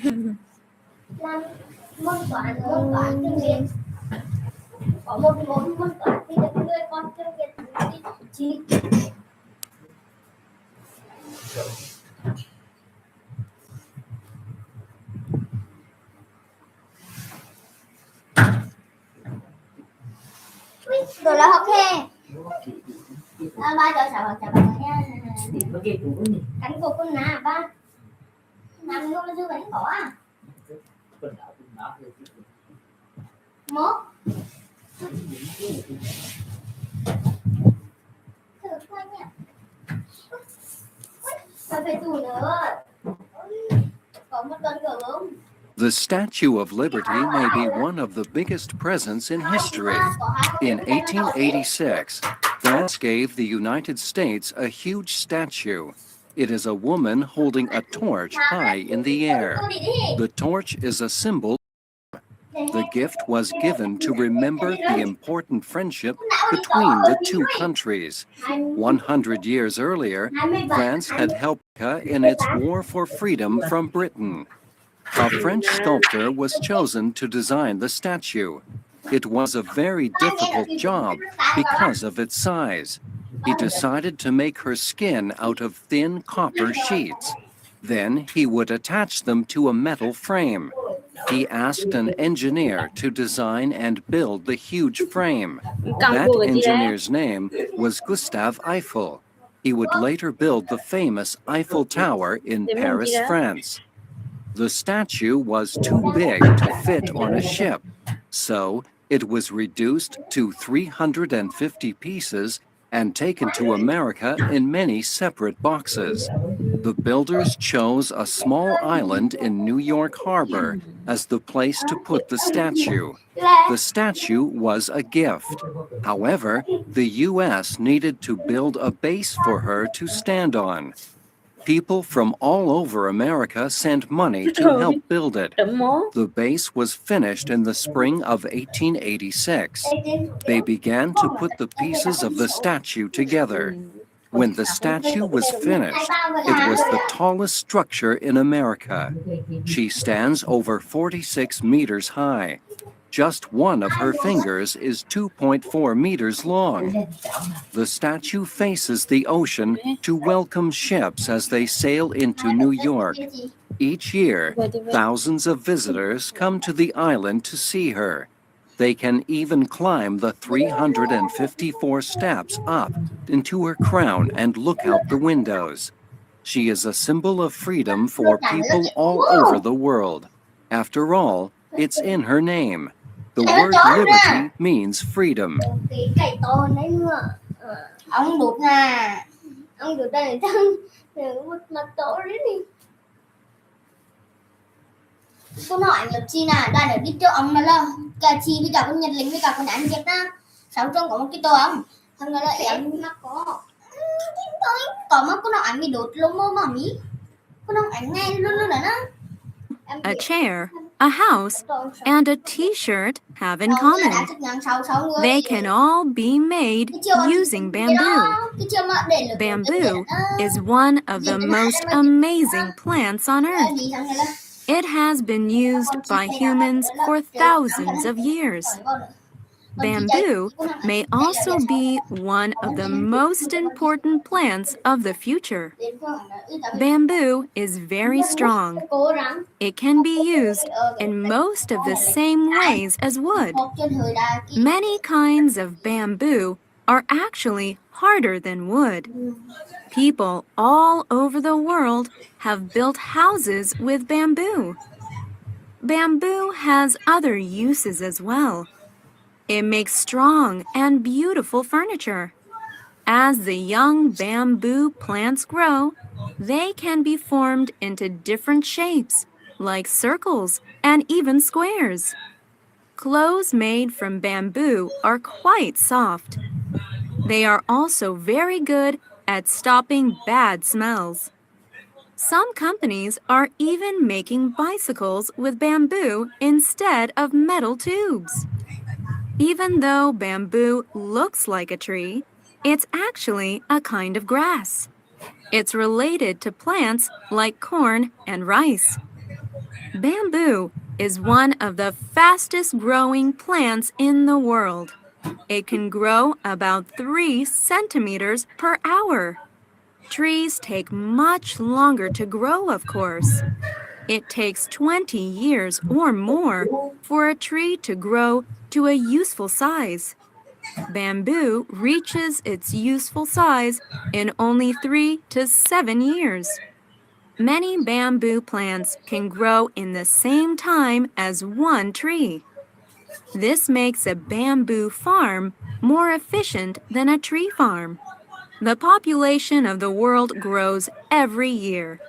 Làm môn toán tiếng Việt. Có một môn toán thì được người con tiếng Việt đi chỉ. Rồi là học hè. Ba cho chào bạn nha. Cánh của con nà ba. Nằm luôn dư bánh cỏ à. Một. Thử coi nha. Sao phải tủ nữa. Có một con cờ không? The Statue of Liberty may be one of the biggest presents in history. In 1886, France gave the United States a huge statue. It is a woman holding a torch high in the air. The torch is a symbol. The gift was given to remember the important friendship between the two countries. 100 years earlier, France had helped America in its war for freedom from Britain. A French sculptor was chosen to design the statue. It was a very difficult job because of its size. He decided to make her skin out of thin copper sheets. Then he would attach them to a metal frame. He asked an engineer to design and build the huge frame. That engineer's name was Gustave Eiffel. He would later build the famous Eiffel Tower in Paris, France. The statue was too big to fit on a ship, so it was reduced to 350 pieces and taken to America in many separate boxes. The builders chose a small island in New York Harbor as the place to put the statue. The statue was a gift. However, the U.S. needed to build a base for her to stand on. People from all over America sent money to help build it. The base was finished in the spring of 1886. They began to put the pieces of the statue together. When the statue was finished, it was the tallest structure in America. She stands over 46 meters high. Just one of her fingers is 2.4 meters long. The statue faces the ocean to welcome ships as they sail into New York. Each year, thousands of visitors come to the island to see her. They can even climb the 354 steps up into her crown and look out the windows. She is a symbol of freedom for people all over the world. After all, it's in her name. The word liberty means freedom. Ông đụt nè. Ông đụt đây mặt tổ đấy đi. Cô nói là chi nè, đang ở đi chỗ ông mà lo. Cả chi với cả con Nhật lính với cả con anh Việt na. Sao trong có một cái tổ ông? Thằng đó là em nó có. Có mà cô nói anh bị đột lông mơ mà mí. Cô nói anh nghe luôn luôn đó. A chair, a house, and a t-shirt have in common. They can all be made using bamboo. Bamboo is one of the most amazing plants on earth. It has been used by humans for thousands of years. Bamboo may also be one of the most important plants of the future. Bamboo is very strong. It can be used in most of the same ways as wood. Many kinds of bamboo are actually harder than wood. People all over the world have built houses with bamboo. Bamboo has other uses as well. It makes strong and beautiful furniture. As the young bamboo plants grow, they can be formed into different shapes, like circles and even squares. Clothes made from bamboo are quite soft. They are also very good at stopping bad smells. Some companies are even making bicycles with bamboo instead of metal tubes. Even though bamboo looks like a tree, it's actually a kind of grass. It's related to plants like corn and rice. Bamboo is one of the fastest growing plants in the world. It can grow about 3 centimeters per hour. Trees take much longer to grow, of course. It takes 20 years or more for a tree to grow to a useful size. Bamboo reaches its useful size in only 3 to 7 years. Many bamboo plants can grow in the same time as one tree. This makes a bamboo farm more efficient than a tree farm. The population of the world grows every year.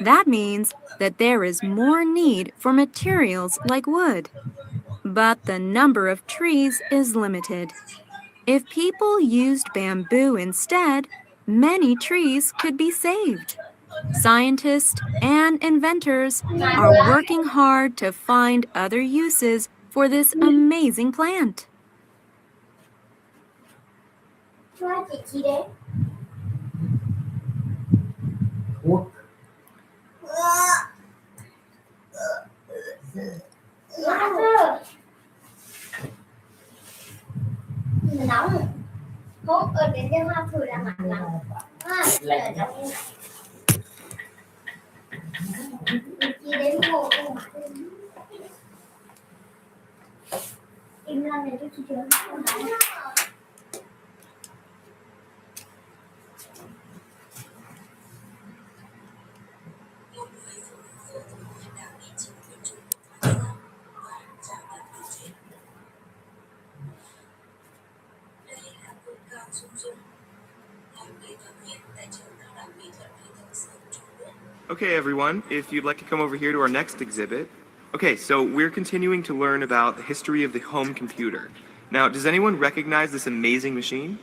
That means that there is more need for materials like wood. But the number of trees is limited. If people used bamboo instead, many trees could be saved. Scientists and inventors are working hard to find other uses for this amazing plant. Thuốc. Nóng. Không, ở đến đêm hoa thử là mặn lắm. Lạnh. Chỉ đến hồ không mặn. Im lặng để tôi chỉ chưa. Okay, everyone, if you'd like to come over here to our next exhibit. Okay, so we're continuing to learn about the history of the home computer. Now, does anyone recognize this amazing machine?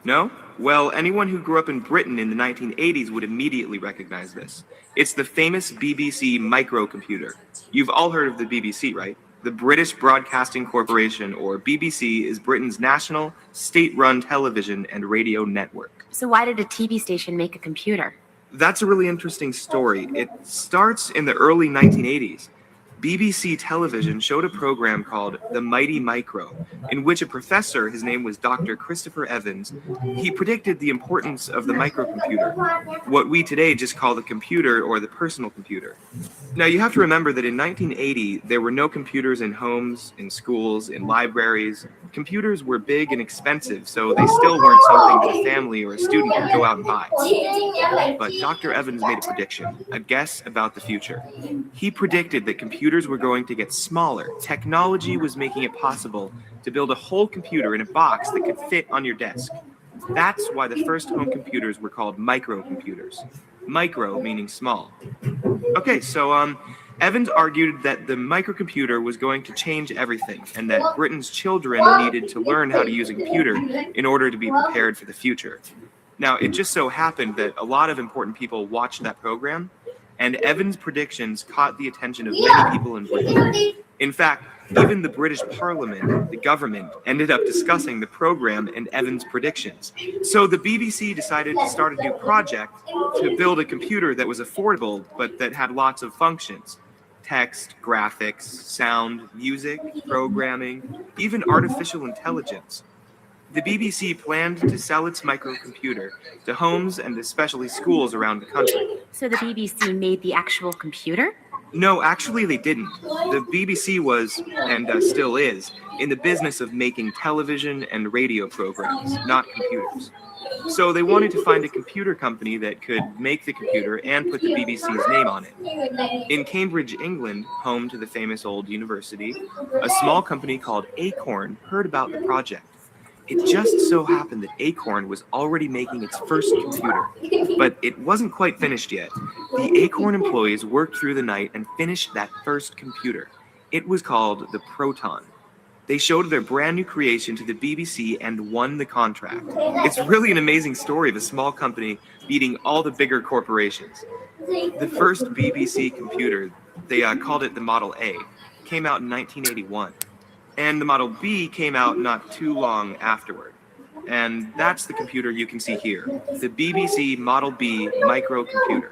No? Well, anyone who grew up in Britain in the 1980s would immediately recognize this. It's the famous BBC microcomputer. You've all heard of the BBC, right? The British Broadcasting Corporation, or BBC, is Britain's national, state-run television and radio network. So why did a TV station make a computer? That's a really interesting story. It starts in the early 1980s. BBC television showed a program called The Mighty Micro, in which a professor, his name was Dr. Christopher Evans, he predicted the importance of the microcomputer, what we today just call the computer or the personal computer. Now, you have to remember that in 1980, there were no computers in homes, in schools, in libraries. Computers were big and expensive, so they still weren't something that a family or a student could go out and buy. But Dr. Evans made a prediction, a guess about the future. He predicted that computers were going to get smaller. Technology was making it possible to build a whole computer in a box that could fit on your desk. That's why the first home computers were called microcomputers. Micro meaning small. Okay, so Evans argued that the microcomputer was going to change everything and that Britain's children needed to learn how to use a computer in order to be prepared for the future. Now, it just so happened that a lot of important people watched that program, and Evans' predictions caught the attention of many people in Britain. In fact, even the British Parliament, the government, ended up discussing the program and Evans' predictions. So the BBC decided to start a new project to build a computer that was affordable, but that had lots of functions. Text, graphics, sound, music, programming, even artificial intelligence. The BBC planned to sell its microcomputer to homes and especially schools around the country. So the BBC made the actual computer? No, actually they didn't. The BBC was, and still is, in the business of making television and radio programs, not computers. So they wanted to find a computer company that could make the computer and put the BBC's name on it. In Cambridge, England, home to the famous old university, a small company called Acorn heard about the project. It just so happened that Acorn was already making its first computer, but it wasn't quite finished yet. The Acorn employees worked through the night and finished that first computer. It was called the Proton. They showed their brand new creation to the BBC and won the contract. It's really an amazing story of a small company beating all the bigger corporations. The first BBC computer, they called it the Model A, came out in 1981. And the Model B came out not too long afterward. And that's the computer you can see here, the BBC Model B microcomputer.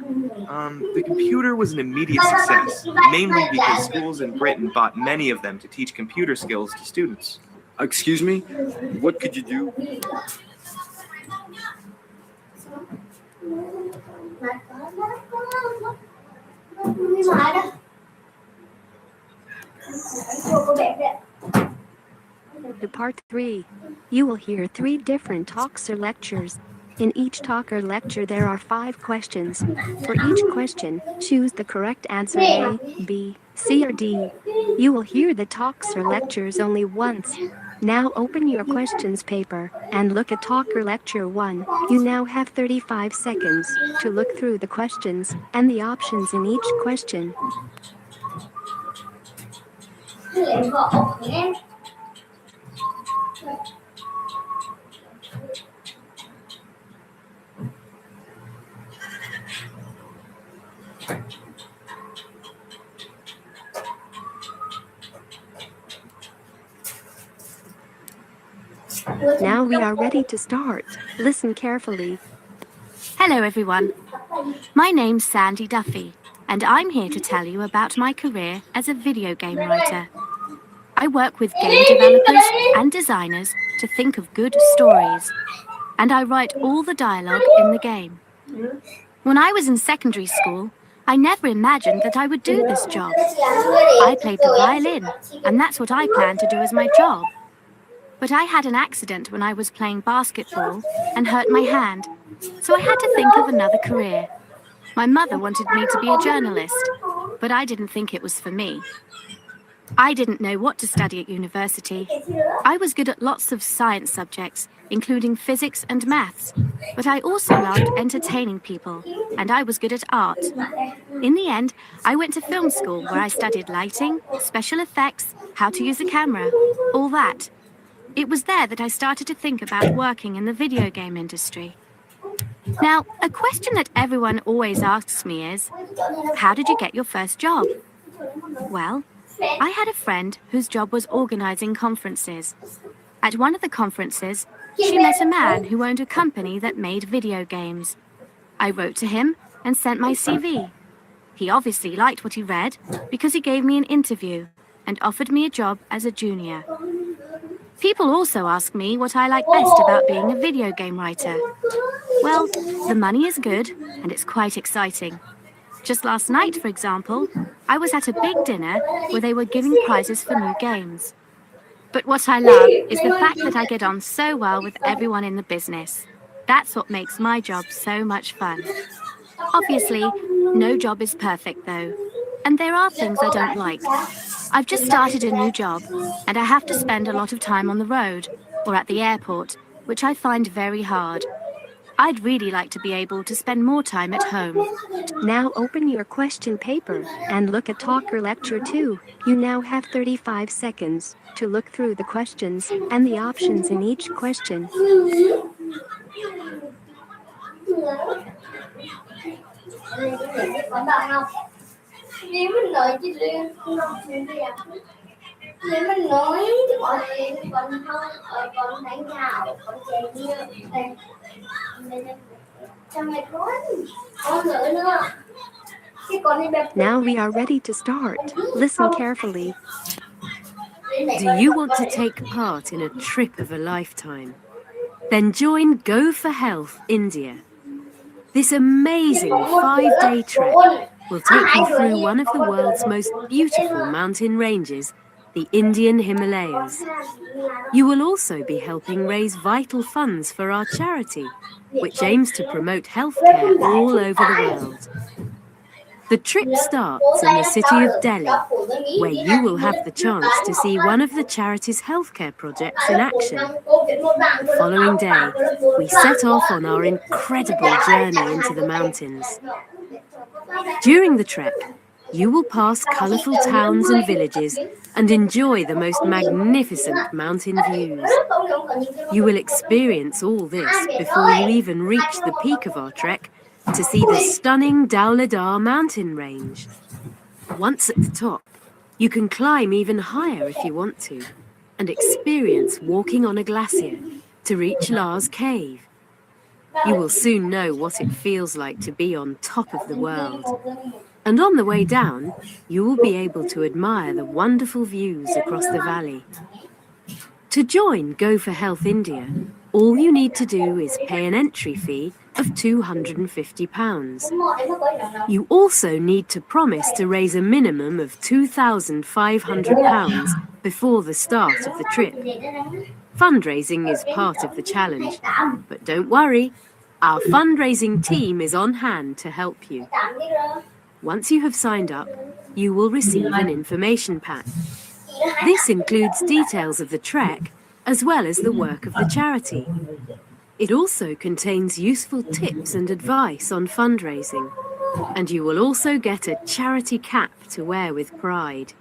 The computer was an immediate success, mainly because schools in Britain bought many of them to teach computer skills to students. Excuse me? What could you do? To part 3. You will hear 3 different talks or lectures. In each talk or lecture there are 5 questions. For each question, choose the correct answer A, B, C or D. You will hear the talks or lectures only once. Now open your questions paper and look at talk or lecture 1. You now have 35 seconds to look through the questions and the options in each question. Now we are ready to start. Listen carefully. Hello everyone. My name's Sandy Duffy, and I'm here to tell you about my career as a video game writer. I work with game developers and designers to think of good stories, and I write all the dialogue in the game. When I was in secondary school, I never imagined that I would do this job. I played the violin, and that's what I planned to do as my job. But I had an accident when I was playing basketball and hurt my hand, so I had to think of another career. My mother wanted me to be a journalist, but I didn't think it was for me. I didn't know what to study at university. I was good at lots of science subjects, including physics and maths, but I also loved entertaining people, and I was good at art. In the end, I went to film school where I studied lighting, special effects, how to use a camera, all that. It was there that I started to think about working in the video game industry. Now, a question that everyone always asks me is, how did you get your first job? Well, I had a friend whose job was organizing conferences. At one of the conferences, she met a man who owned a company that made video games. I wrote to him and sent my CV. He obviously liked what he read because he gave me an interview and offered me a job as a junior. People also ask me what I like best about being a video game writer. Well, the money is good and it's quite exciting. Just last night, for example, I was at a big dinner where they were giving prizes for new games. But what I love is the fact that I get on so well with everyone in the business. That's what makes my job so much fun. Obviously, no job is perfect though, and there are things I don't like. I've just started a new job, and I have to spend a lot of time on the road or at the airport, which I find very hard. I'd really like to be able to spend more time at home. Now open your question paper and look at talk or lecture 2. You now have 35 seconds to look through the questions and the options in each question. Nếu mình nói thì bọn này còn không còn đánh nào còn chè như trong này có nữa. Now we are ready to start. Listen carefully. Do you want to take part in a trip of a lifetime? Then join Go for Health India. This amazing 5-day trek will take you through one of the world's most beautiful mountain ranges, the Indian Himalayas. You will also be helping raise vital funds for our charity, which aims to promote healthcare all over the world. The trip starts in the city of Delhi, where you will have the chance to see one of the charity's healthcare projects in action. The following day, we set off on our incredible journey into the mountains. During the trek, you will pass colourful towns and villages and enjoy the most magnificent mountain views. You will experience all this before you even reach the peak of our trek to see the stunning Dhauladhar mountain range. Once at the top, you can climb even higher if you want to and experience walking on a glacier. to reach La's cave. You will soon know what it feels like to be on top of the world. And on the way down, you will be able to admire the wonderful views across the valley. To join Go for Health India, all you need to do is pay an entry fee of £250. You also need to promise to raise a minimum of £2,500 before the start of the trip. Fundraising is part of the challenge, but don't worry, our fundraising team is on hand to help you. Once you have signed up, you will receive an information pack. This includes details of the trek, as well as the work of the charity. It also contains useful tips and advice on fundraising, and you will also get a charity cap to wear with pride.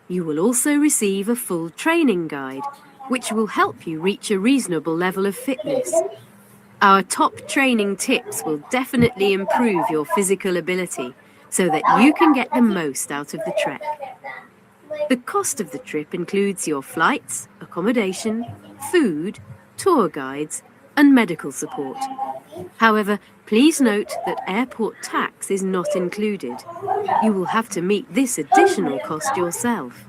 You will also receive a full training guide, which will help you reach a reasonable level of fitness. Our top training tips will definitely improve your physical ability so that you can get the most out of the trek. The cost of the trip includes your flights, accommodation, food, tour guides, and medical support. However, please note that airport tax is not included. You will have to meet this additional cost yourself.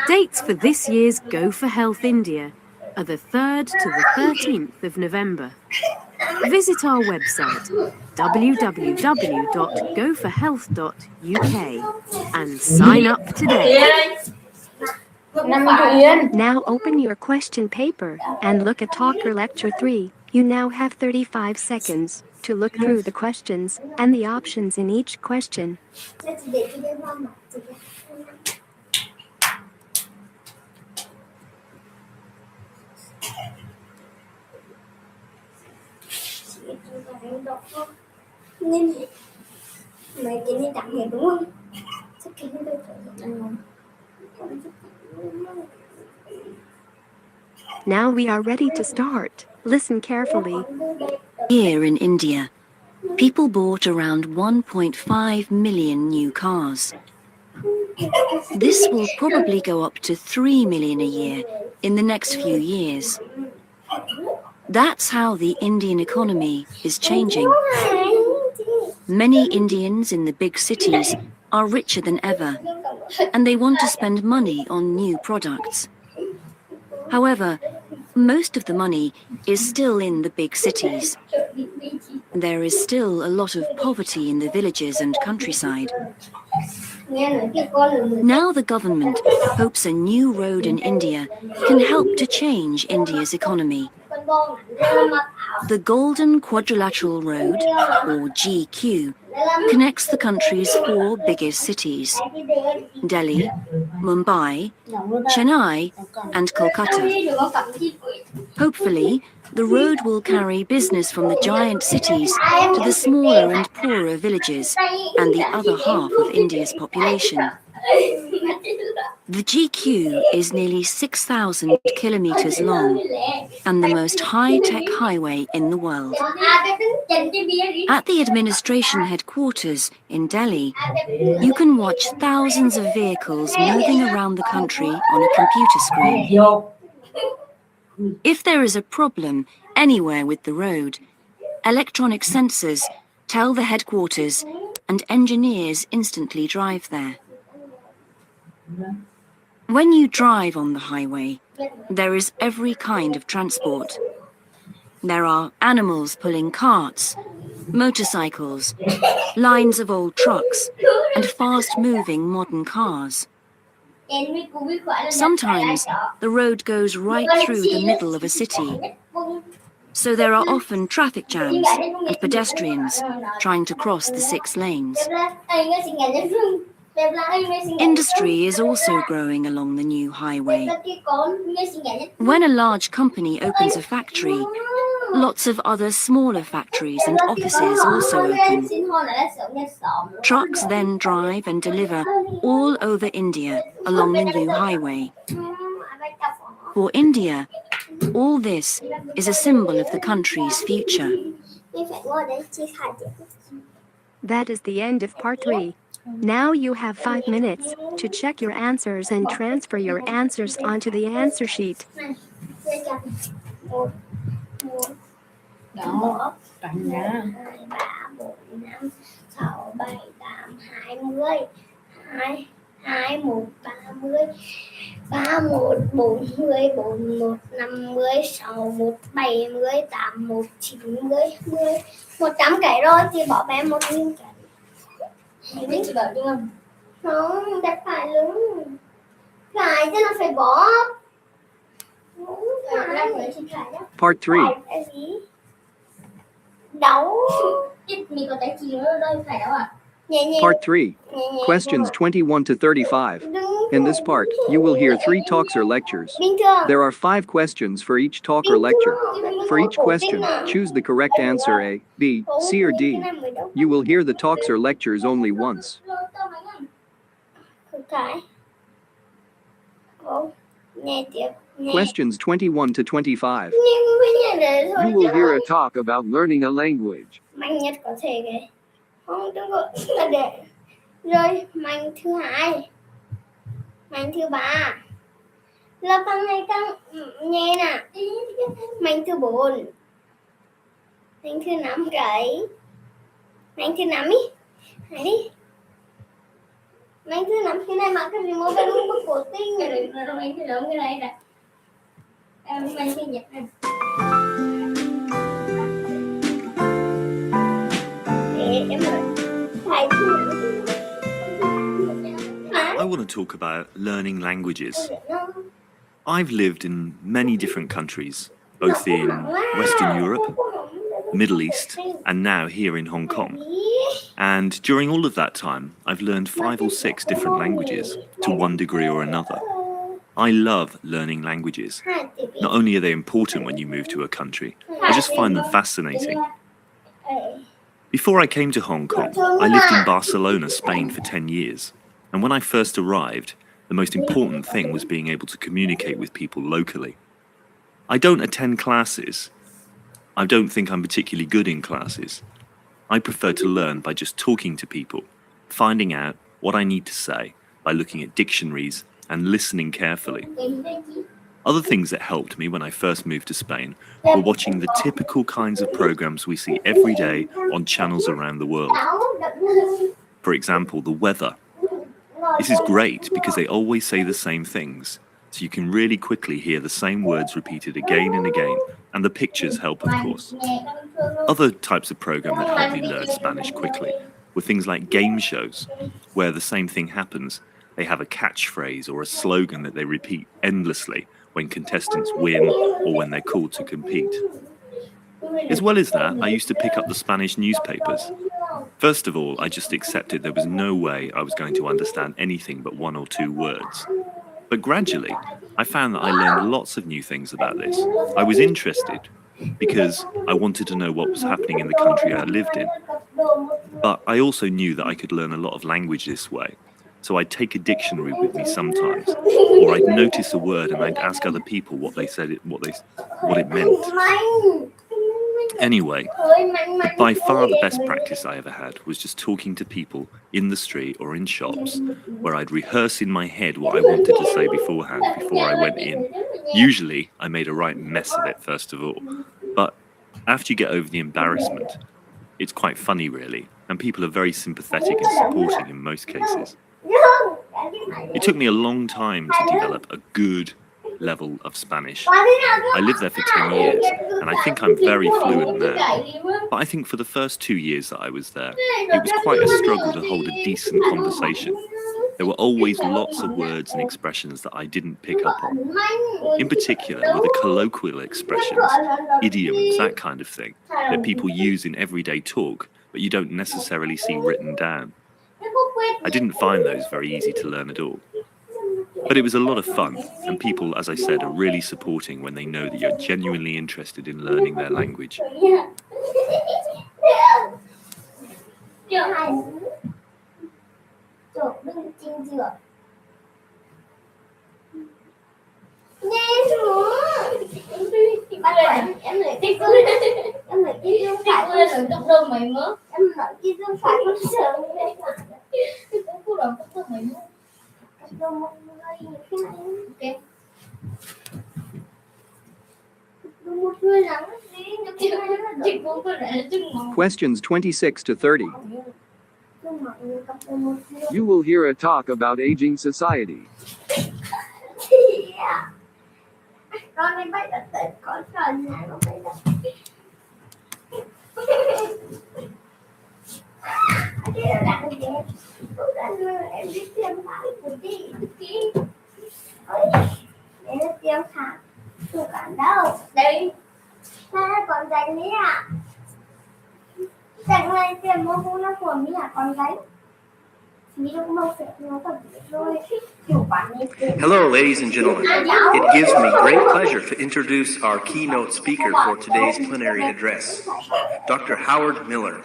Dates for this year's Go for Health India are the 3rd to the 13th of November. Visit our website www.goforhealth.uk and sign up today. Now open your question paper and look at Talker Lecture 3. You now have 35 seconds to look through the questions and the options in each question. Now we are ready to start. Listen carefully. Here in India, people bought around 1.5 million new cars. This will probably go up to 3 million a year in the next few years. That's how the Indian economy is changing. Many Indians in the big cities are richer than ever, and they want to spend money on new products. However, most of the money is still in the big cities. There is still a lot of poverty in the villages and countryside. Now the government hopes a new road in India can help to change India's economy. The Golden Quadrilateral Road, or GQ, connects the country's 4 biggest cities: Delhi, Mumbai, Chennai, and Kolkata. Hopefully, the road will carry business from the giant cities to the smaller and poorer villages and the other half of India's population. The GQ is nearly 6,000 kilometers long and the most high-tech highway in the world. At the administration headquarters in Delhi, you can watch thousands of vehicles moving around the country on a computer screen. If there is a problem anywhere with the road, electronic sensors tell the headquarters and engineers instantly drive there. When you drive on the highway, there is every kind of transport. There are animals pulling carts, motorcycles, lines of old trucks, and fast-moving modern cars. Sometimes the road goes right through the middle of a city, so there are often traffic jams and pedestrians trying to cross the 6 lanes. Industry is also growing along the new highway. When a large company opens a factory, lots of other smaller factories and offices also open. Trucks then drive and deliver all over India along the new highway. For India, all this is a symbol of the country's future. That is the end of part 3. Now you have 5 minutes to check your answers and transfer your answers onto the answer sheet. một một Đó, cạnh nha. 2, 3, 4, 5, 6, 7, 8, 20 2, 2, 1, 30 3, 1, 40 4, 1, 50 6, 1, 70 8, 1, 90 10 100 cái rồi thì bỏ bé 1.000 cái. Mình chỉ bảo đúng không? Không, đặt phải lưng. Phải chứ nó phải bỏ. Part 3. Đấu. Mình có tay chỉ ở đây phải đâu ạ? Nhẹ nhẹ. Part 3. Questions 21 to 35. In this part, you will hear 3 talks or lectures. Bình thường. There are 5 questions for each talk or lecture. For each question, choose the correct answer A, B, C, or D. You will hear the talks or lectures only once. Nghe tiếp. Questions 21 to 25. You will hear a talk about learning a language. Mạnh nhất có thể cái. Không, đừng có là để. Rồi, mạnh thứ 2. Mạnh thứ 3. Là càng ngày càng nhẹ nè. Mạnh thứ 4. Mạnh thứ 5 cái. Mạnh thứ 5 đi. Hãy đi. Mạnh thứ 5 cái này mà cái gì mà cái đúng có cổ tinh rồi mạnh thứ lớn cái này nè. Mạnh thứ nhất này. I want to talk about learning languages. I've lived in many different countries, both in Western Europe, Middle East, and now here in Hong Kong. And during all of that time, I've learned 5 or 6 different languages to one degree or another. I love learning languages. Not only are they important when you move to a country, I just find them fascinating. Before I came to Hong Kong, I lived in Barcelona, Spain for 10 years. And when I first arrived, the most important thing was being able to communicate with people locally. I don't attend classes. I don't think I'm particularly good in classes. I prefer to learn by just talking to people, finding out what I need to say by looking at dictionaries and listening carefully. Other things that helped me when I first moved to Spain were watching the typical kinds of programs we see every day on channels around the world. For example, the weather. This is great because they always say the same things, so you can really quickly hear the same words repeated again and again, and the pictures help, of course. Other types of program that helped me learn Spanish quickly were things like game shows, where the same thing happens. They have a catchphrase or a slogan that they repeat endlessly when contestants win or when they're called to compete. As well as that, I used to pick up the Spanish newspapers. First of all, I just accepted there was no way I was going to understand anything but 1 or 2 words. But gradually, I found that I learned lots of new things about this. I was interested because I wanted to know what was happening in the country I lived in. But I also knew that I could learn a lot of language this way. So I'd take a dictionary with me sometimes, or I'd notice a word and I'd ask other people what they said, what it meant. Anyway, by far the best practice I ever had was just talking to people in the street or in shops, where I'd rehearse in my head what I wanted to say beforehand before I went in. Usually, I made a right mess of it first of all, but after you get over the embarrassment, it's quite funny really, and people are very sympathetic and supporting in most cases. It took me a long time to develop a good level of Spanish. I lived there for 10 years, and I think I'm very fluent now. But I think for the first 2 years that I was there, it was quite a struggle to hold a decent conversation. There were always lots of words and expressions that I didn't pick up on. In particular, with the colloquial expressions, idioms, that kind of thing, that people use in everyday talk, but you don't necessarily see written down. I didn't find those very easy to learn at all. But it was a lot of fun, and people, as I said, are really supporting when they know that you're genuinely interested in learning their language. Questions 26 to 30. You will hear a talk about aging society. Con em bay đặt tên con trần nhà con bay đặt. Em đi tiêm lại của chị. Để nó tiêm thẳng. Không cần đâu. Đây. Ba con dành đấy à. Dành này tiêm mô phú nó của mỹ à con gái. Hello, ladies and gentlemen. It gives me great pleasure to introduce our keynote speaker for today's plenary address, Dr. Howard Miller.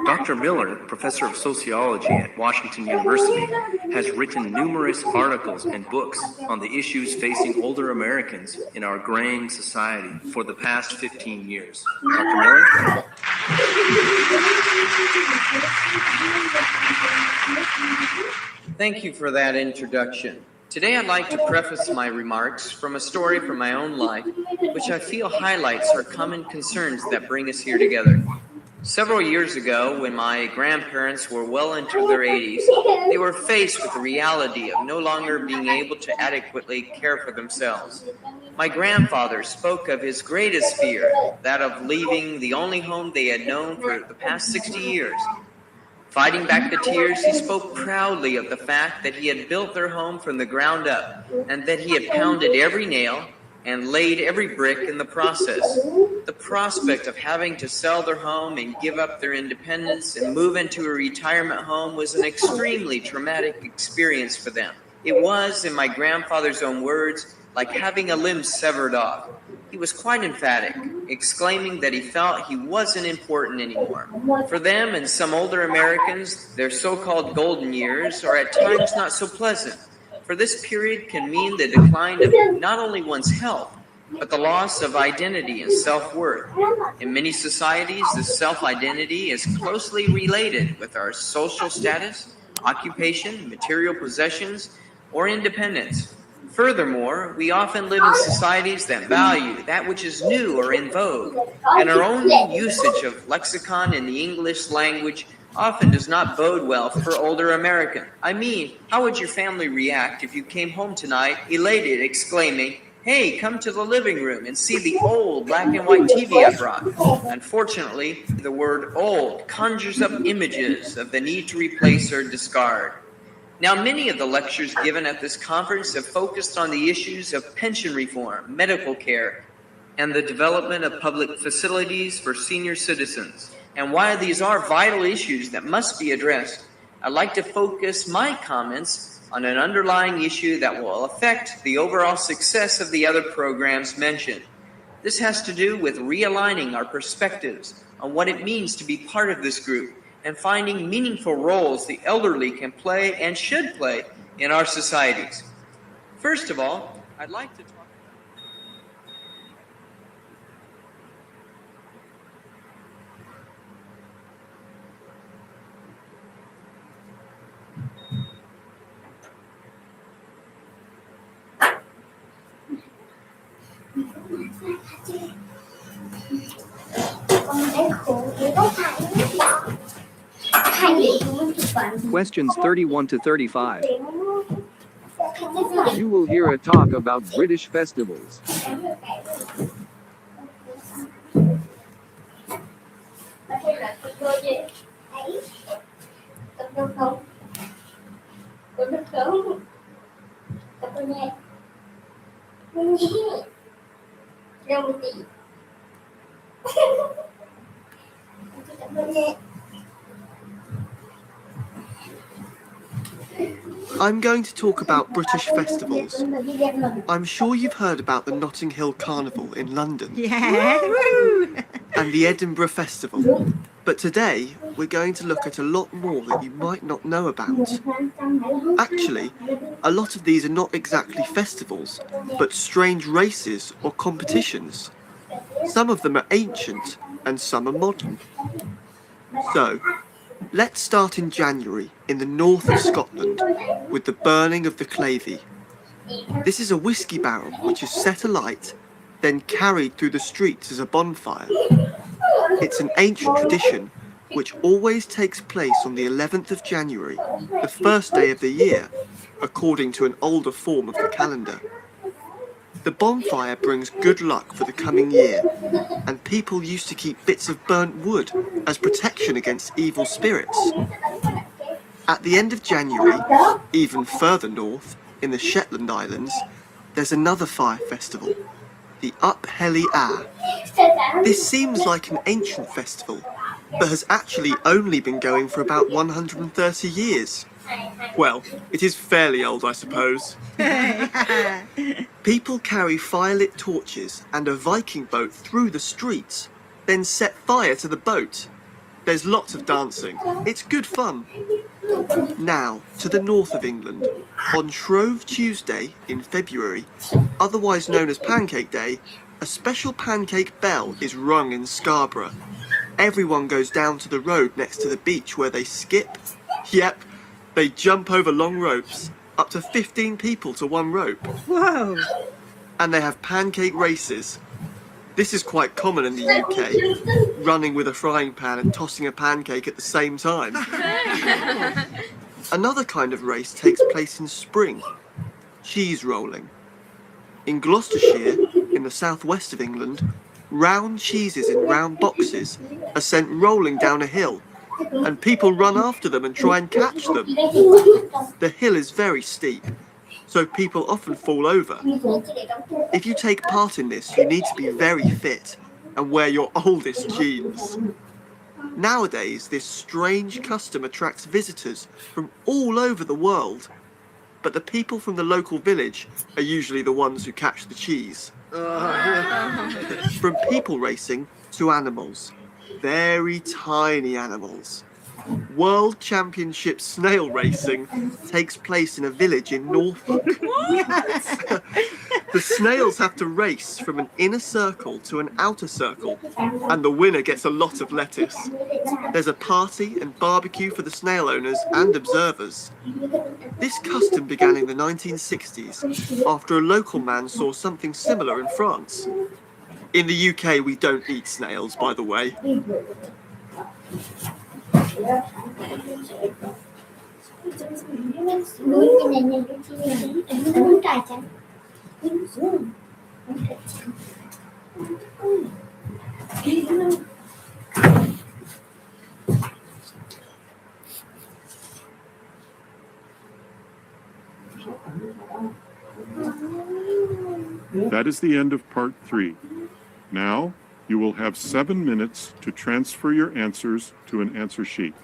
Dr. Miller, professor of sociology at Washington University, has written numerous articles and books on the issues facing older Americans in our graying society for the past 15 years. Dr. Miller? Thank you for that introduction. Today I'd like to preface my remarks from a story from my own life, which I feel highlights our common concerns that bring us here together. Several years ago, when my grandparents were well into their 80s, they were faced with the reality of no longer being able to adequately care for themselves. My grandfather spoke of his greatest fear, that of leaving the only home they had known for the past 60 years. Fighting back the tears, he spoke proudly of the fact that he had built their home from the ground up and that he had pounded every nail and laid every brick in the process. The prospect of having to sell their home and give up their independence and move into a retirement home was an extremely traumatic experience for them. It was, in my grandfather's own words, like having a limb severed off. He was quite emphatic, exclaiming that he felt he wasn't important anymore. For them and some older Americans, their so-called golden years are at times not so pleasant, for this period can mean the decline of not only one's health, but the loss of identity and self-worth. In many societies, the self-identity is closely related with our social status, occupation, material possessions, or independence. Furthermore, we often live in societies that value that which is new or in vogue, and our own usage of lexicon in the English language often does not bode well for older Americans. I mean, how would your family react if you came home tonight elated, exclaiming, "Hey, come to the living room and see the old black and white TV I brought"? Unfortunately, the word old conjures up images of the need to replace or discard. Now, many of the lectures given at this conference have focused on the issues of pension reform, medical care, and the development of public facilities for senior citizens. And while these are vital issues that must be addressed, I'd like to focus my comments on an underlying issue that will affect the overall success of the other programs mentioned. This has to do with realigning our perspectives on what it means to be part of this group and finding meaningful roles the elderly can play and should play in our societies. First of all, I'd like to talk Questions 31 to 35. You will hear a talk about British festivals. I'm going to talk about British festivals. I'm sure you've heard about the Notting Hill Carnival in London. Yeah. And the Edinburgh Festival. But today, we're going to look at a lot more that you might not know about. Actually, a lot of these are not exactly festivals, but strange races or competitions. Some of them are ancient, and some are modern. So, let's start in January in the north of Scotland with the burning of the Clavey. This is a whiskey barrel which is set alight then carried through the streets as a bonfire. It's an ancient tradition which always takes place on the 11th of January, the first day of the year, according to an older form of the calendar. The bonfire brings good luck for the coming year, and people used to keep bits of burnt wood as protection against evil spirits. At the end of January, even further north, in the Shetland Islands, there's another fire festival, the Up Helly Ah. This seems like an ancient festival, but has actually only been going for about 130 years. Well, it is fairly old, I suppose. People carry firelit torches and a Viking boat through the streets, then set fire to the boat. There's lots of dancing. It's good fun. Now, to the north of England. On Shrove Tuesday in February, otherwise known as Pancake Day, a special pancake bell is rung in Scarborough. Everyone goes down to the road next to the beach where they skip. Yep, they jump over long ropes, up to 15 people to one rope. Whoa! And they have pancake races. This is quite common in the UK, running with a frying pan and tossing a pancake at the same time. Another kind of race takes place in spring, cheese rolling. In Gloucestershire, in the southwest of England, round cheeses in round boxes are sent rolling down a hill, and people run after them and try and catch them. The hill is very steep, so people often fall over. If you take part in this, you need to be very fit and wear your oldest jeans. Nowadays, this strange custom attracts visitors from all over the world, but the people from the local village are usually the ones who catch the cheese. From people racing to animals, very tiny animals. World Championship snail racing takes place in a village in Norfolk. The snails have to race from an inner circle to an outer circle, and the winner gets a lot of lettuce. There's a party and barbecue for the snail owners and observers. This custom began in the 1960s after a local man saw something similar in France. In the UK, we don't eat snails, by the way. That is the end of part 3. Now, you will have 7 minutes to transfer your answers to an answer sheet.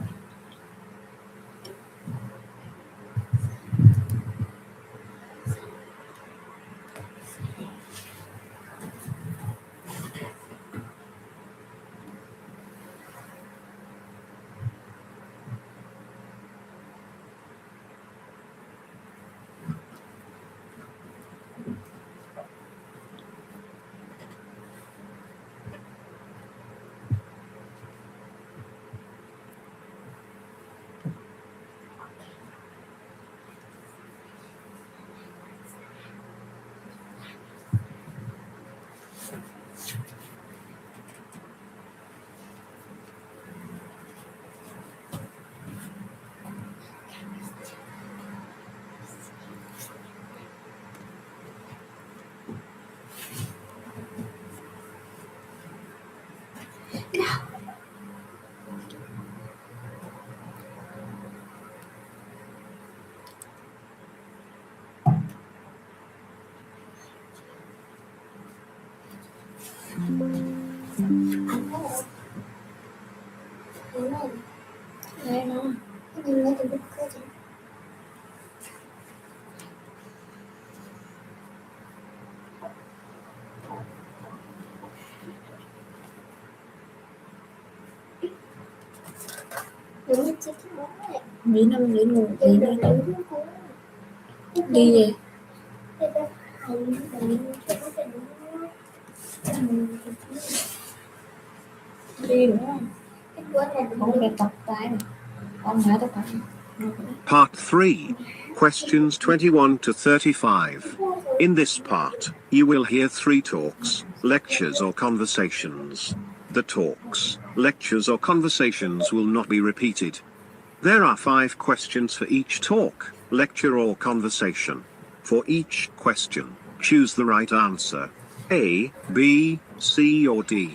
Nghĩ năm nghĩ ngủ gì đây đi về đi đúng không? Không phải tập tay này. Con nhớ tập tay. Part 3. Questions 21 to 35. In this part, you will hear 3 talks, lectures or conversations. The talks, lectures or conversations will not be repeated. There are 5 questions for each talk, lecture or conversation. For each question, choose the right answer. A, B, C or D.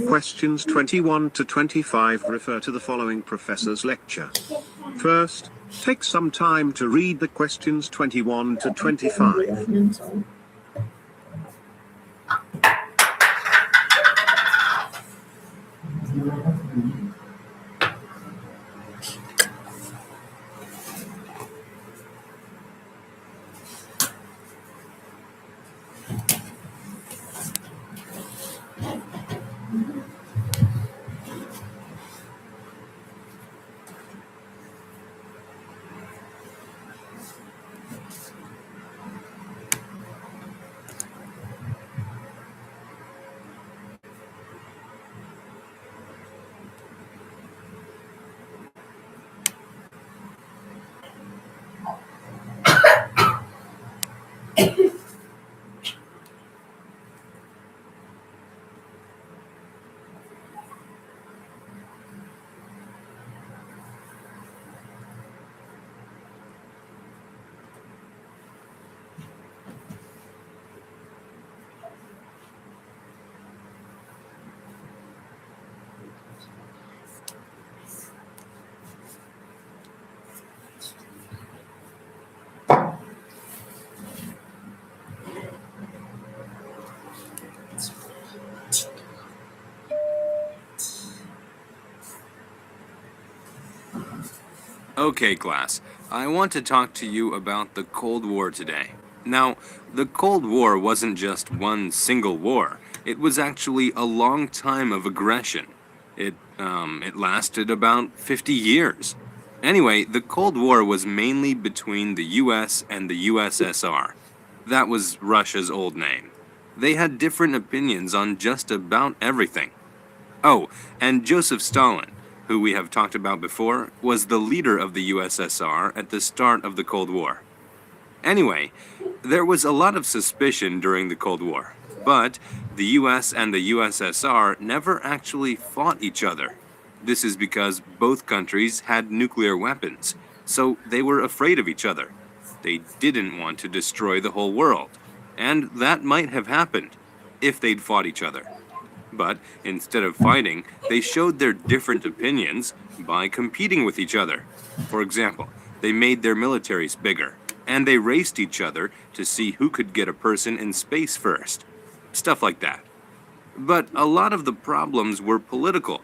Questions 21 to 25 refer to the following professor's lecture. First, take some time to read the questions 21 to 25. Okay, class. I want to talk to you about the Cold War today. Now, the Cold War wasn't just one single war. It was actually a long time of aggression. It lasted about 50 years. Anyway, the Cold War was mainly between the US and the USSR. That was Russia's old name. They had different opinions on just about everything. Oh, and Joseph Stalin, who we have talked about before, was the leader of the USSR at the start of the Cold War. Anyway, there was a lot of suspicion during the Cold War, but the US and the USSR never actually fought each other. This is because both countries had nuclear weapons, so they were afraid of each other. They didn't want to destroy the whole world, and that might have happened if they'd fought each other. But instead of fighting, they showed their different opinions by competing with each other. For example, they made their militaries bigger, and they raced each other to see who could get a person in space first. Stuff like that. But a lot of the problems were political.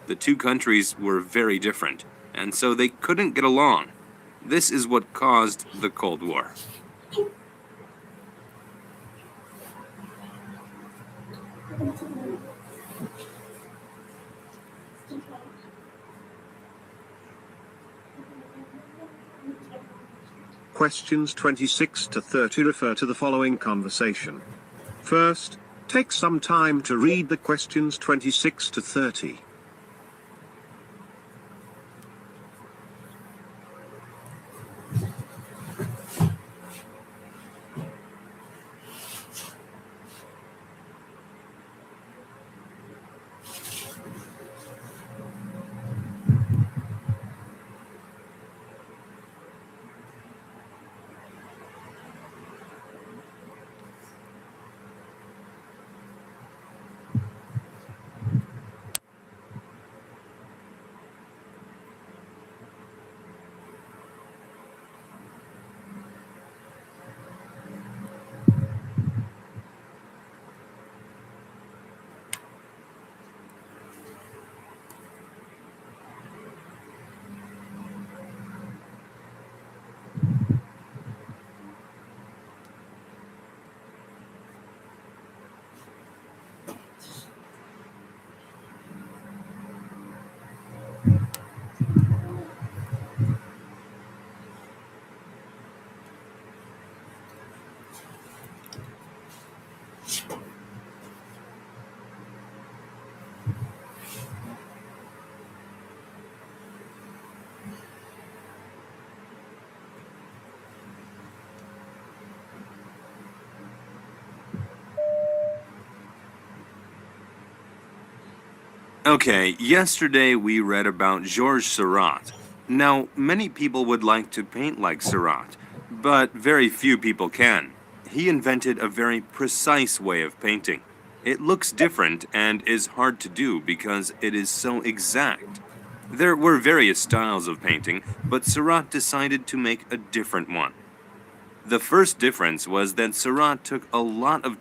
The two countries were very different, and so they couldn't get along. This is what caused the Cold War. Questions 26 to 30 refer to the following conversation. First, take some time to read the questions 26 to 30. Okay, yesterday we read about Georges Seurat. Now, many people would like to paint like Seurat, but very few people can. He invented a very precise way of painting. It looks different and is hard to do because it is so exact. There were various styles of painting, but Seurat decided to make a different one. The first difference was that Seurat took a lot of